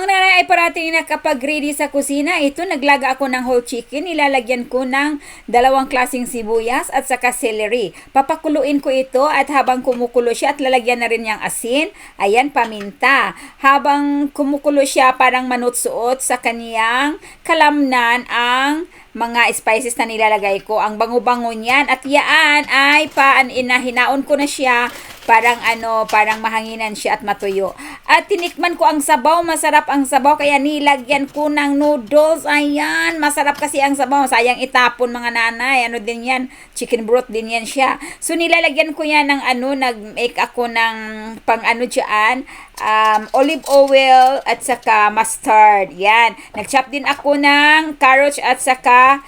Ang nanay ay parating nakapag-ready sa kusina. Ito, naglaga ako ng whole chicken. Nilalagyan ko ng dalawang klaseng sibuyas at saka celery. Papakuluin ko ito at habang kumukulo siya at lalagyan na rin niyang asin. Ayan, paminta. Habang kumukulo siya, parang manutsuot sa kaniyang kalamnan ang mga spices na nilalagay ko. Ang bango-bango niyan. At yaan ay hinaon ko na siya. Parang mahanginan siya at matuyo. At tinikman ko ang sabaw, masarap ang sabaw, kaya nilagyan ko ng noodles. Ayan, masarap kasi ang sabaw. Sayang itapon mga nanay. Ano din yan? Chicken broth din yan siya. So nilalagyan ko yan ng nag-make ako ng dyan, olive oil at saka mustard. Yan. Nag-chop din ako ng carrots at saka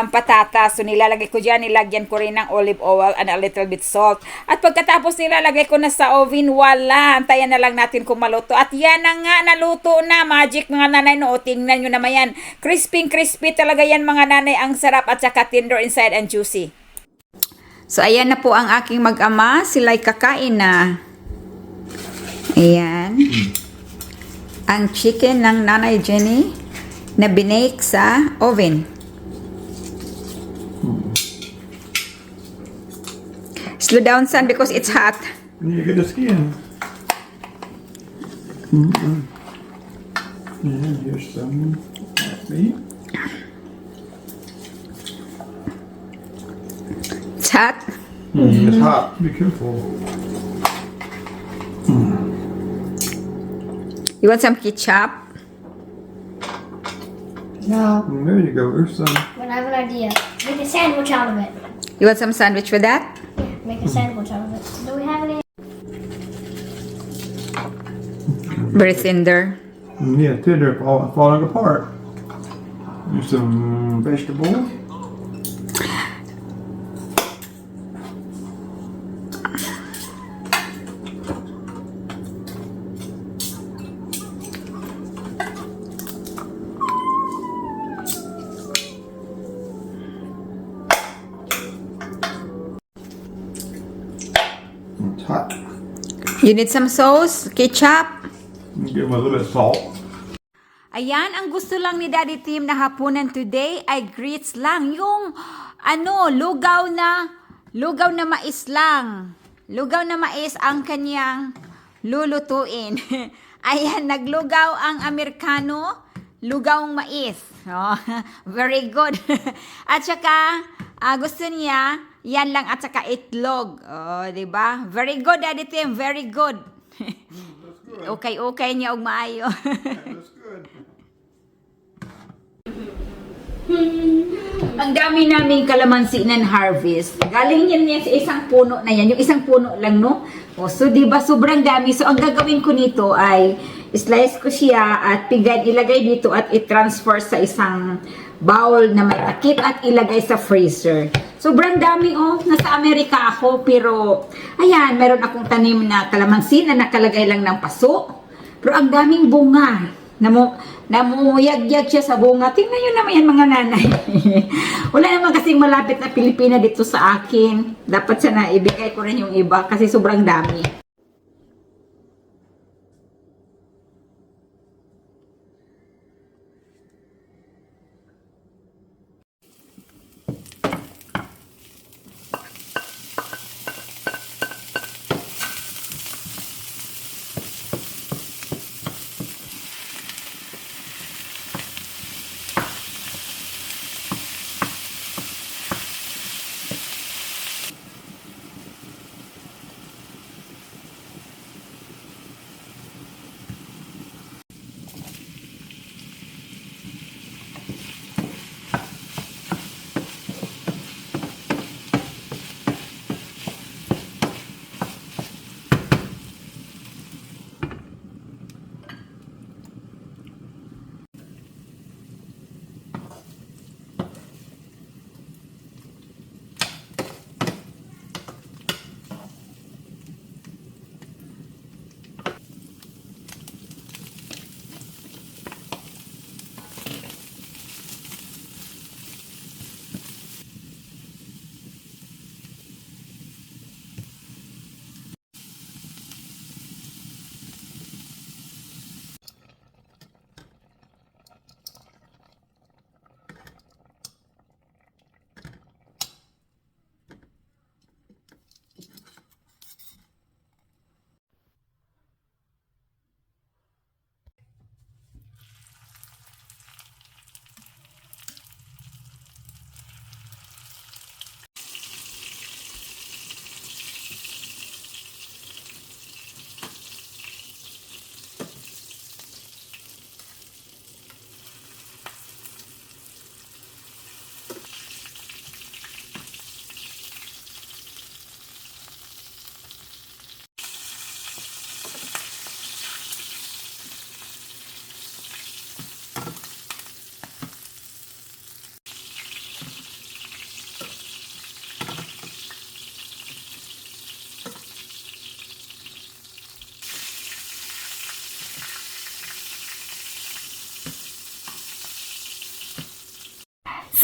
patatas. So nilalagay ko dyan, nilagyan ko rin ng olive oil and a little bit salt. At pagkatapos nilalagay ko na sa oven, wala. Antayan na lang natin kung maluto. At yan na nga, naluto na. Magic mga nanay. No, tingnan nyo naman yan. Crispy talaga yan mga nanay. Ang sarap at saka tender inside and juicy. So ayan na po ang aking mag-ama. Sila'y kakain na. Ayan. Ang chicken ng Nanay Jenny na binake sa oven. Slow down, son, because it's hot. You get the skin. Mm-hmm. And here's some meat. It's hot. It's hot. Be careful. You want some ketchup? No. There you go. There's some. But I have an idea. Make a sandwich out of it. You want some sandwich with that? Yeah, make a sandwich out of it. Do we have any? Very tender. Yeah, tender, falling apart. There's some vegetables. It's hot. You need some sauce? Ketchup? Give them a little bit of salt. Ayan, ang gusto lang ni Daddy Tim na hapunan today ay grits lang. Yung, lugaw na mais lang. Lugaw na mais ang kanyang lulutuin. Ayan, naglugaw ang Amerikano, lugawang mais. Oh, very good. At saka, gusto niya, yan lang at saka itlog. Oh, diba? Very good, Daddy Tim. Very good. Okay niya og maayo. That's good. Ang dami naming kalamansi na harvest. Galing yan sa isang puno na yan. Yung isang puno lang, no? O, so, diba, sobrang dami. So, ang gagawin ko nito ay slice ko siya at ilagay dito at i-transfer sa isang bowl na may takip at ilagay sa freezer. Sobrang dami, Nasa Amerika ako, pero, ayan, meron akong tanim na kalamansi na nakalagay lang ng paso. Pero ang daming bunga. Namumuyagyag siya sa bunga. Tingnan nyo naman yan mga nanay. Wala naman kasing malapit na Pilipina dito sa akin. Dapat sana ibigay ko rin yung iba kasi sobrang dami.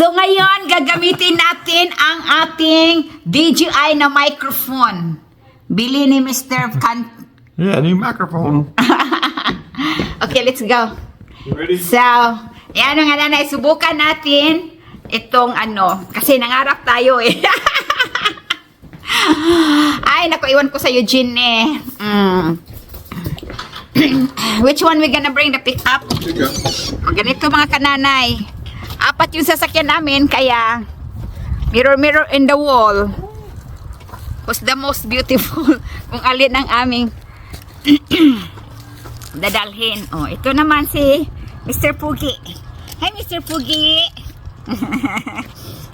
So ngayon, gagamitin natin ang ating DJI na microphone. Bili ni Mr. Yeah, new microphone. Okay, let's go. You ready? So, yan nga nanay, subukan natin itong kasi nangarap tayo eh. Ay, naku, iwan ko sa Eugene eh. Which one we gonna bring the pick up? Pick up. O ganito mga kananay. 4 yung sasakyan namin, kaya mirror in the wall. Who's the most beautiful? Kung alin ang aming dadalhin. Oh, ito naman si Mr. Pugi. Hi, Mr. Pugi.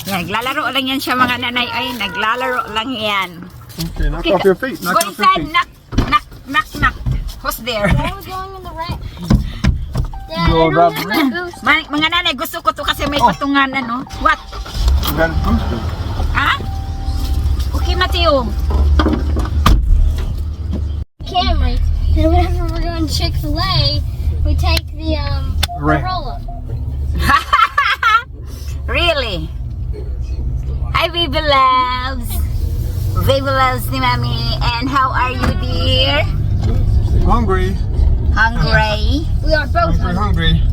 Yan, naglalaro lang yan siya mga nanay. Ay, naglalaro lang yan. Okay, knock Okay, off your feet. Knock go off your inside. feet. Knock. Who's there? Why are we going in the rain? Dad, Go I rub don't the have my boots. Mga nanay, gusto ko to kasi may patunganan, no? What? You got it boosted. Ha? Okay, Mateo. Cameras. And whenever we're going to Chick-fil-A, we take the Right. Corolla. Really? Hi, Baby Loves. Baby Loves ni Mami. And how are you, dear? Hungry. Hungry? We are both We're hungry. hungry.